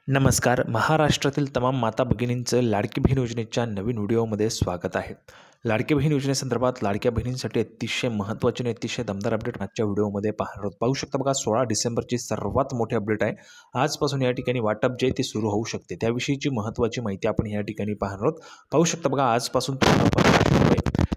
नमस्कार. महाराष्ट्रातील तमाम माता भगिनींचं लाडकी बहीण योजनेच्या नवीन व्हिडिओमध्ये स्वागत आहे. लाडकी बहीण योजनेसंदर्भात लाडक्या बहिणींसाठी अतिशय महत्त्वाचे आणि अतिशय दमदार अपडेट आजच्या व्हिडिओमध्ये पाहू शकता. बघा, 16 डिसेंबरची सर्वात मोठी अपडेट आहे. आजपासून या ठिकाणी वाटप जे ते सुरू होऊ शकते, त्याविषयीची महत्त्वाची माहिती आपण या ठिकाणी पाहू शकता. बघा, आजपासून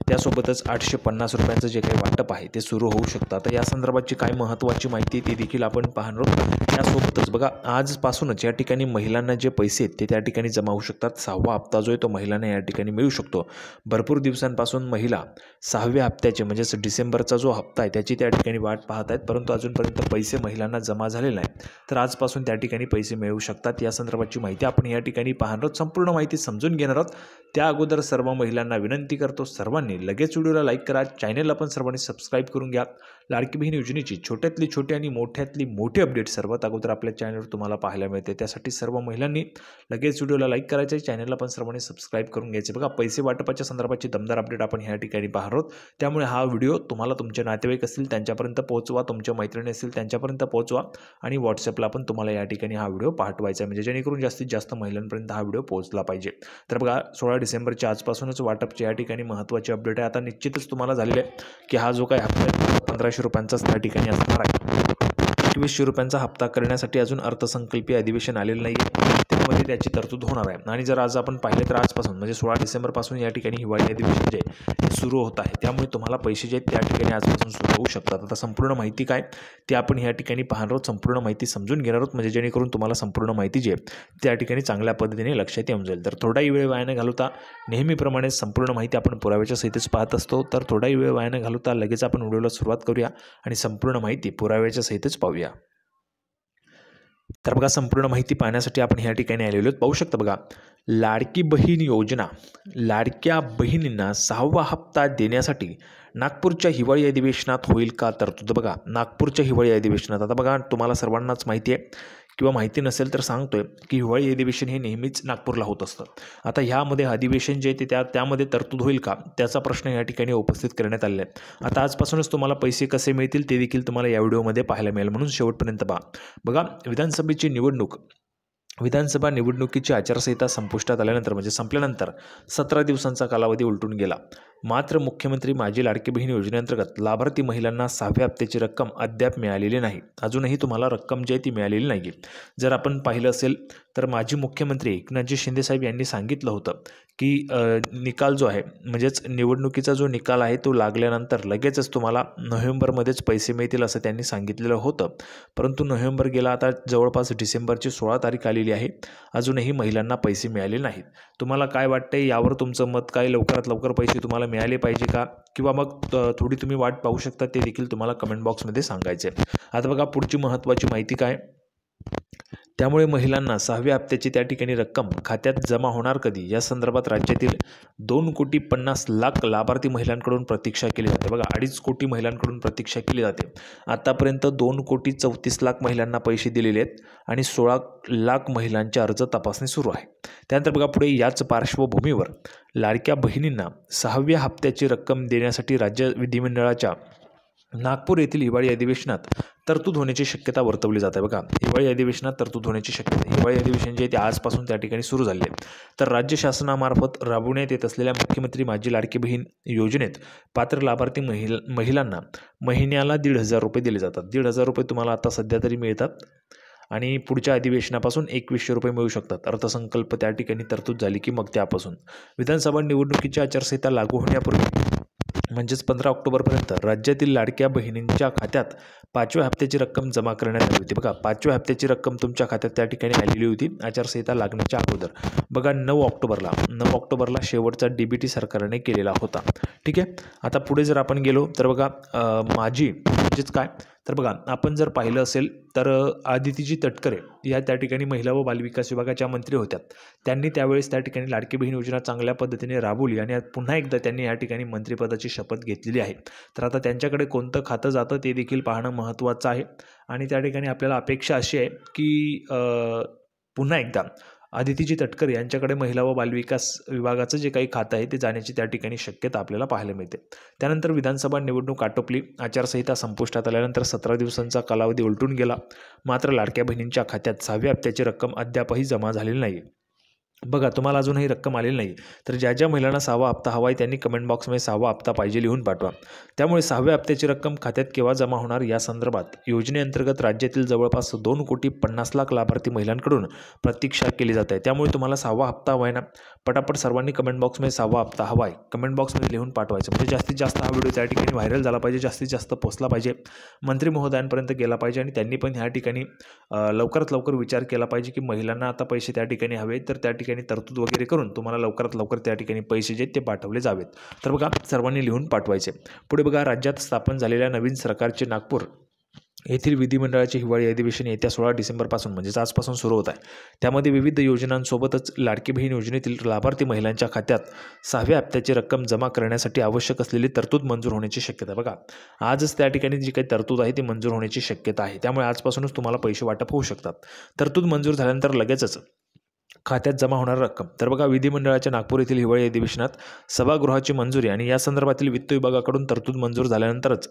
त्यासोबतच 850 रुपयांचं जे काही वाटप आहे ते सुरू होऊ शकतं. आता या संदर्भाची काय महत्त्वाची माहिती ती देखील आपण पाहणार आहोत. त्यासोबतच बघा, आजपासूनच या ठिकाणी महिलांना जे पैसे आहेत ते त्या ठिकाणी जमा होऊ शकतात. 6वा हप्ता जो आहे तो महिलांना या ठिकाणी मिळू शकतो. भरपूर दिवसांपासून महिला 6व्या हप्त्याचे म्हणजेच डिसेंबरचा जो हप्ता आहे त्याची त्या ठिकाणी वाट पाहत आहेत, परंतु अजूनपर्यंत पैसे महिलांना जमा झालेले नाही. तर आजपासून त्या ठिकाणी पैसे मिळू शकतात. या संदर्भाची माहिती आपण या ठिकाणी पाहणार आहोत. संपूर्ण माहिती समजून घेणार आहोत. त्या अगोदर सर्व महिलांना विनंती करतो, सर्वांनी लगेच व्हिडिओला लाईक करा, चॅनलला पण सर्वांनी सबस्क्राईब करून घ्या. लाडकी बहीण योजनेची छोट्यातली छोटी आणि मोठ्यातली मोठी अपडेट सर्वात अगोदर आपल्या चॅनलवर तुम्हाला पाहायला मिळते. त्यासाठी सर्व महिलांनी लगेच व्हिडिओला लाईक करायचं आहे, चॅनलला पण सर्वांनी सबस्क्राईब करून घ्यायचे. बघा, पैसे वाटपाच्या संदर्भाची दमदार अपडेट आपण ह्या ठिकाणी पाहणार आहोत. त्यामुळे हा व्हिडिओ तुम्हाला तुमचे नातेवाईक असतील त्यांच्यापर्यंत पोहोचवा, तुमच्या मैत्रिणी असतील त्यांच्यापर्यंत पोहोचवा आणि व्हॉट्सअपला पण तुम्हाला या ठिकाणी हा व्हिडिओ पाठवायचा आहे, म्हणजे जेणेकरून जास्तीत जास्त महिलांपर्यंत हा व्हिडिओ पोहोचला पाहिजे. तर बघा, 16 डिसेंबरच्या आजपासूनच वाटपची या ठिकाणी महत्त्वाची अपडेट आहे. आता निश्चितच तुम्हाला झालेलं आहे की हा जो काही हप्ता आहे 1500 रुपयांचाच त्या ठिकाणी असणार आहे. 2100 रुपयांचा हप्ता करण्यासाठी अजून अर्थसंकल्पीय अधिवेशन आलेलं नाही आहे, त्यामध्ये त्याची तरतूद होणार आहे. आणि जर आज आपण पाहिले तर आजपासून म्हणजे 16 डिसेंबरपासून या ठिकाणी हिवाळी अधिवेशन जे आहे ते सुरू होत आहे. त्यामुळे तुम्हाला पैसे जे आहेत त्या ठिकाणी आजपासून सुरू होऊ शकतात. आता संपूर्ण माहिती काय ते आपण या ठिकाणी पाहणार आहोत, संपूर्ण माहिती समजून घेणार आहोत, म्हणजे जेणेकरून तुम्हाला संपूर्ण माहिती जी आहे त्या ठिकाणी चांगल्या पद्धतीने लक्षात येऊन जाईल. तर थोडाही वेळ वाया न घालवता नेहमीप्रमाणे संपूर्ण माहिती आपण पुराव्याच्या सहितच पाहत असतो, तर थोडाही वेळ वाया न घालवता लगेच आपण व्हिडिओला सुरुवात करूया आणि संपूर्ण माहिती पुराव्याच्या सहितच पाहूया. तर बघा, संपूर्ण माहिती पाहण्यासाठी आपण ह्या ठिकाणी आलेलो आहोत. पाहू शकता बघा, लाडकी बहीण योजना, लाडक्या बहिणींना 6वा हप्ता देण्यासाठी नागपूरच्या हिवाळी अधिवेशनात होईल का तरतूद. बघा, नागपूरच्या हिवाळी अधिवेशनात आता बघा, तुम्हाला सर्वांनाच माहिती आहे किंवा माहिती नसेल तर सांगतोय की हिवाळी अधिवेशन हे नेहमीच नागपूरला होत असतं. आता ह्यामध्ये अधिवेशन जे ते त्यामध्ये तरतूद होईल का त्याचा प्रश्न या ठिकाणी उपस्थित करण्यात आलेला आहे. आता आजपासूनच तुम्हाला पैसे कसे मिळतील ते देखील तुम्हाला या व्हिडिओमध्ये पाहायला मिळेल, म्हणून शेवटपर्यंत पहा. बघा, विधानसभा निवडणुकीची आचारसंहिता संपुष्टात आल्यानंतर म्हणजे संपल्यानंतर 17 दिवसांचा कालावधी उलटून गेला. मात्र मुख्यमंत्री माझी लाडकी बहीण योजनेअंतर्गत लाभार्थी महिलांना 6व्या हप्त्याची रक्कम अद्याप मिळालेली नाही. अजूनही तुम्हाला रक्कम जी आहे ती मिळालेली नाही. जर आपण पाहिलं असेल तर माजी मुख्यमंत्री एकनाथजी शिंदेसाहेब यांनी सांगितलं होतं की निकाल जो आहे म्हणजेच निवडणुकीचा जो निकाल आहे तो लागल्यानंतर लगेचच तुम्हाला नोव्हेंबरमध्येच पैसे मिळतील असं त्यांनी सांगितलेलं होतं. परंतु नोव्हेंबर गेला, आता जवळपास डिसेंबरची 16 तारीख आलेली आहे, अजूनही महिलांना पैसे मिळाले नाहीत. तुम्हाला काय वाटतंय यावर तुमचं मत काय? लवकरात लवकर पैसे तुम्हाला मिळाले पाहिजे का, किंवा मग थोडी तुम्ही वाट पाहू शकता, ते देखील तुम्हाला कमेंट बॉक्समध्ये सांगायचे. आता बघा, पुढची महत्त्वाची माहिती काय, त्यामुळे महिलांना 6व्या हप्त्याची त्या ठिकाणी रक्कम खात्यात जमा होणार कधी या संदर्भात राज्यातील 2,50,00,000 लाभार्थी महिलांकडून प्रतीक्षा केली जाते. बघा, 2.5 कोटी महिलांकडून प्रतीक्षा केली जाते. आतापर्यंत 2,34,00,000 महिलांना पैसे दिलेले आहेत आणि 16,00,000 महिलांचे अर्ज तपासणी सुरू आहे. त्यानंतर बघा, पुढे याच पार्श्वभूमीवर लाडक्या बहिणींना 6व्या हप्त्याची रक्कम देण्यासाठी राज्य विधिमंडळाच्या नागपूर येथील हिवाळी अधिवेशनात तरतूद होण्याची शक्यता वर्तवली जाते. बघा, हिवाळी अधिवेशनात तरतूद होण्याची शक्यता, हिवाळी अधिवेशन जे आहे ते आजपासून त्या ठिकाणी सुरू झाले आहे. तर राज्य शासनामार्फत राबवण्यात येत असलेल्या मुख्यमंत्री माझी लाडकी बहीण योजनेत पात्र लाभार्थी महिलांना महिन्याला 1,500 रुपये दिले जातात. 1,500 रुपये तुम्हाला आता सध्या तरी मिळतात आणि पुढच्या अधिवेशनापासून 2,100 रुपये मिळू शकतात. अर्थसंकल्प त्या ठिकाणी तरतूद झाली की मग त्यापासून विधानसभा निवडणुकीची आचारसंहिता लागू होण्यापूर्वी म्हणजेच 15 ऑक्टोबरपर्यंत राज्यातील लाडक्या बहिणींच्या खात्यात 5व्या हप्त्याची रक्कम जमा करण्यात आली होती. बघा, 5व्या हप्त्याची रक्कम तुमच्या खात्यात त्या ठिकाणी आलेली होती आचारसंहिता लागण्याच्या अगोदर. बघा, 9 ऑक्टोबरला शेवटचा DBT सरकारने केलेला होता. ठीक आहे. आता पुढे जर आपण गेलो तर बघा, माझी म्हणजेच काय, तर बघा, आपण जर पाहिलं असेल तर आदितीजी तटकरे या त्या ठिकाणी महिला व बालविकास विभागाच्या मंत्री होत्या. त्यांनी त्यावेळेस त्या ठिकाणी लाडकी बहीण योजना चांगल्या पद्धतीने राबवली आणि पुन्हा एकदा त्यांनी या ठिकाणी मंत्रिपदाची शपथ घेतलेली आहे. तर आता त्यांच्याकडे कोणतं खातं जातं ते देखील पाहणं महत्त्वाचं आहे. आणि त्या ठिकाणी आपल्याला अपेक्षा अशी आहे की पुन्हा एकदा आदितीजी तटकर यांच्याकडे महिला व बालविकास विभागाचं जे काही खातं आहे ते जाण्याची त्या ठिकाणी शक्यता आपल्याला पाहायला मिळते. त्यानंतर विधानसभा निवडणूक आटोपली, आचारसंहिता संपुष्टात आल्यानंतर 17 दिवसांचा कालावधी उलटून गेला. मात्र लाडक्या बहिणींच्या खात्यात 6व्या हप्त्याची रक्कम अद्यापही जमा झालेली नाही. बघा, तुम्हाला अजूनही रक्कम आलेली नाही तर ज्या महिलांना 6वा हप्ता हवा आहे त्यांनी कमेंट बॉक्समध्ये 6वा हप्ता पाहिजे लिहून पाठवा. त्यामुळे 6व्या हप्त्याची रक्कम खात्यात केव्हा जमा होणार या संदर्भात योजनेअंतर्गत राज्यातील जवळपास 2,50,00,000 लाभार्थी महिलांकडून प्रतीक्षा केली जात आहे. त्यामुळे तुम्हाला 6वा हप्ता हवा आहे ना, पटापट सर्वांनी कमेंट बॉक्समध्ये 6वा हप्ता हवा आहे कमेंट बॉक्समध्ये लिहून पाठवायचं. म्हणजे जास्तीत जास्त हा व्हिडिओ त्या ठिकाणी व्हायरल झाला पाहिजे, जास्तीत जास्त पोहोचला पाहिजे, मंत्री महोदयांपर्यंत गेला पाहिजे आणि त्यांनी पण ह्या ठिकाणी लवकरात लवकर विचार केला पाहिजे की महिलांना आता पैसे त्या ठिकाणी हवे तर त्या ठिकाणी तरतूद वगैरे करून तुम्हाला लवकरात लवकर त्या ठिकाणी पैसे जे ते पाठवले जावेत. तर बघा, सर्वांनी लिहून पाठवायचे. पुढे बघा, राज्यात स्थापन झालेल्या नवीन सरकारचे नागपूर येथील विधिमंडळाचे हिवाळी अधिवेशन येत्या 16 डिसेंबरपासून म्हणजेच आजपासून सुरू होत आहे. त्यामध्ये विविध योजनांसोबतच लाडकी बहीण योजनेतील लाभार्थी महिलांच्या खात्यात 6व्या हप्त्याची रक्कम जमा करण्यासाठी आवश्यक असलेली तरतूद मंजूर होण्याची शक्यता आहे. बघा, आजच त्या ठिकाणी जी काही तरतूद आहे ती मंजूर होण्याची शक्यता आहे. त्यामुळे आजपासूनच तुम्हाला पैसे वाटप होऊ शकतात. तरतूद मंजूर झाल्यानंतर लगेचच खात्यात जमा होणार रक्कम. तर बघा, विधिमंडळाच्या नागपूर येथील हिवाळी अधिवेशनात सभागृहाची मंजुरी आणि या संदर्भातील वित्त विभागाकडून तरतूद मंजूर झाल्यानंतरच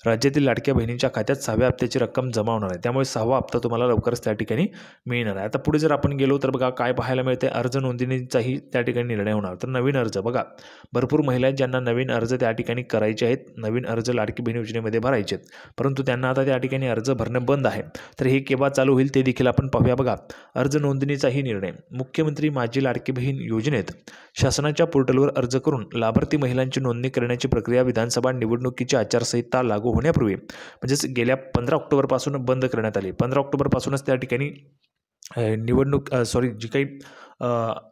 राज्यातील लाडक्या बहिणींच्या खात्यात 6व्या हप्त्याची रक्कम जमा होणार आहे. त्यामुळे 6वा हप्ता तुम्हाला लवकरच त्या ठिकाणी मिळणार आहे. आता पुढे जर आपण गेलो तर बघा काय पाहायला मिळते, अर्ज नोंदणीचाही त्या ठिकाणी निर्णय होणार. तर नवीन अर्ज, बघा भरपूर महिला आहेत ज्यांना नवीन अर्ज त्या ठिकाणी करायचे आहेत, नवीन अर्ज लाडकी बहीण योजनेमध्ये भरायचे आहेत, परंतु त्यांना आता त्या ठिकाणी अर्ज भरणं बंद आहे. तर हे केव्हा चालू होईल ते देखील आपण पाहूया. बघा, अर्ज नोंदणीचाही निर्णय. मुख्यमंत्री माझी लाडकी बहीण योजनेत शासनाच्या पोर्टलवर अर्ज करून लाभार्थी महिलांची नोंदणी करण्याची प्रक्रिया विधानसभा निवडणुकीची आचारसंहिता लागू होण्यापूर्वी म्हणजेच गेल्या 15 ऑक्टोबरपासून बंद करण्यात आली. 15 ऑक्टोबरपासूनच त्या ठिकाणी जी काही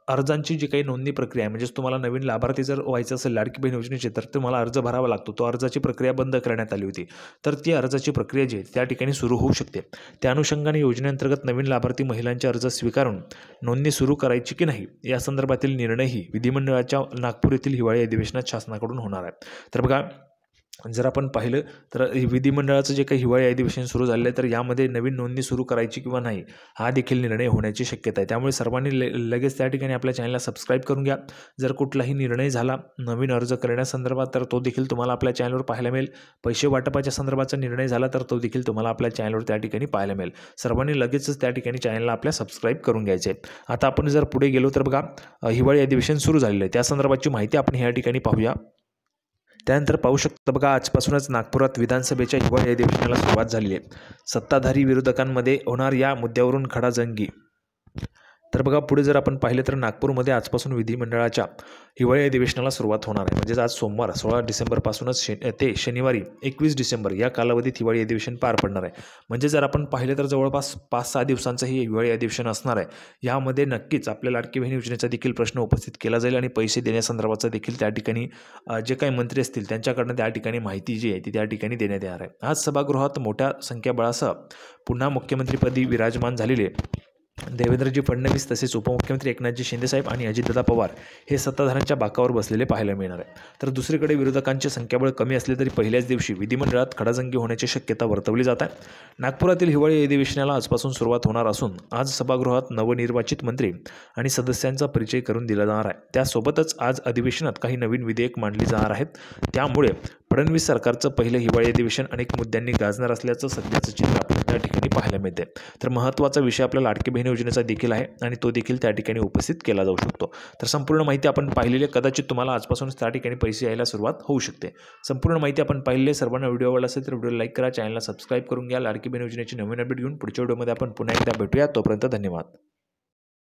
अर्जांची जी काही नोंदणी प्रक्रिया आहे, म्हणजेच तुम्हाला नवीन लाभार्थी जर व्हायचं असेल लाडकी बहीण योजनेची तर तुम्हाला अर्ज भरावा लागतो. तो अर्जाची प्रक्रिया बंद करण्यात आली होती. तर ती अर्जाची प्रक्रिया जी आहे त्या ठिकाणी सुरू होऊ शकते. त्या अनुषंगाने योजनेअंतर्गत नवीन लाभार्थी महिलांचे अर्ज स्वीकारून नोंदणी सुरू करायची की नाही या संदर्भातील निर्णयही विधिमंडळाच्या नागपूर येथील हिवाळी अधिवेशनात शासनाकडून होणार आहे. तर बघा, जर आपण पाहिलं तर विधिमंडळाचं जे काही हिवाळी अधिवेशन सुरू झालेलं आहे तर यामध्ये नवीन नोंदणी सुरू करायची किंवा नाही हा देखील निर्णय होण्याची शक्यता आहे. त्यामुळे सर्वांनी लगेच त्या ठिकाणी आपल्या चॅनलला सबस्क्राईब करून घ्या. जर कुठलाही निर्णय झाला नवीन अर्ज करण्यासंदर्भात तर तो देखील तुम्हाला आपल्या चॅनलवर पाहायला मिळेल. पैसे वाटपाच्या संदर्भाचा निर्णय झाला तर तो देखील तुम्हाला आपल्या चॅनलवर त्या ठिकाणी पाहायला मिळेल. सर्वांनी लगेचच त्या ठिकाणी चॅनलला आपल्या सबस्क्राईब करून घ्यायचे आहे. आता आपण जर पुढे गेलो तर बघा, हिवाळी अधिवेशन सुरू झालेलं आहे त्या संदर्भाची माहिती आपण ह्या ठिकाणी पाहूया. त्यानंतर पाहू शकता बघा, आजपासूनच नागपुरात विधानसभेच्या हिवाळी अधिवेशनाला सुरुवात झाली आहे. सत्ताधारी विरोधकांमध्ये होणार या मुद्द्यावरून खडाजंगी. तर बघा, पुढे जर आपण पाहिलं तर नागपूरमध्ये आजपासून विधिमंडळाच्या हिवाळी अधिवेशनाला सुरुवात होणार आहे. म्हणजेच आज सोमवार 16 डिसेंबरपासूनच ते शनिवारी 21 डिसेंबर या कालावधीत हिवाळी अधिवेशन पार पडणार आहे. म्हणजे जर आपण पाहिलं तर जवळपास 5-6 दिवसांचं ही हिवाळी अधिवेशन असणार आहे. यामध्ये नक्कीच आपल्या लाडकी बहीण योजनेचा देखील प्रश्न उपस्थित केला जाईल आणि पैसे देण्यासंदर्भाचा देखील त्या ठिकाणी जे काही मंत्री असतील त्यांच्याकडनं त्या ठिकाणी माहिती जी आहे ती त्या ठिकाणी देण्यात येणार आहे. आज सभागृहात मोठ्या संख्याबळासह पुन्हा मुख्यमंत्रीपदी विराजमान झालेले देवेंद्रजी फडणवीस तसेच उपमुख्यमंत्री एकनाथजी शिंदेसाहेब आणि अजितदादा पवार हे सत्ताधाऱ्यांच्या बाकावर बसलेले पाहायला मिळणार आहे. तर दुसरीकडे विरोधकांचे संख्याबळ कमी असले तरी पहिल्याच दिवशी विधिमंडळात खडाजंगी होण्याची शक्यता वर्तवली जात आहे. नागपुरातील हिवाळी अधिवेशनाला आजपासून सुरुवात होणार असून आज सभागृहात नवनिर्वाचित मंत्री आणि सदस्यांचा परिचय करून दिला जाणार आहे. त्यासोबतच आज अधिवेशनात काही नवीन विधेयक मांडली जाणार आहेत. त्यामुळे फडणवीस सरकारचं पहिलं हिवाळी अधिवेशन अनेक मुद्द्यांनी गाजणार असल्याचं सध्याचं चित्र आपल्याला त्या ठिकाणी पाहायला मिळते. तर महत्त्वाचा विषय आपल्या लाडकी बहीण योजनेचा देखील आहे आणि तो देखील त्या ठिकाणी उपस्थित केला जाऊ शकतो. तर संपूर्ण माहिती आपण पाहिलेली आहे. कदाचित तुम्हाला आजपासूनच त्या ठिकाणी पैसे यायला सुरुवात होऊ शकते. संपूर्ण माहिती आपण पाहिलेली आहे. सर्वांना व्हिडिओ आवडला असेल तर व्हिडिओ लाईक करा, चॅनलला सबस्क्राईब करून घ्या. लाडकी बहीण योजनेची नवीन अपडेट घेऊन पुढच्या व्हिडिओमध्ये आपण पुन्हा एकदा भेटूया. तोपर्यंत धन्यवाद.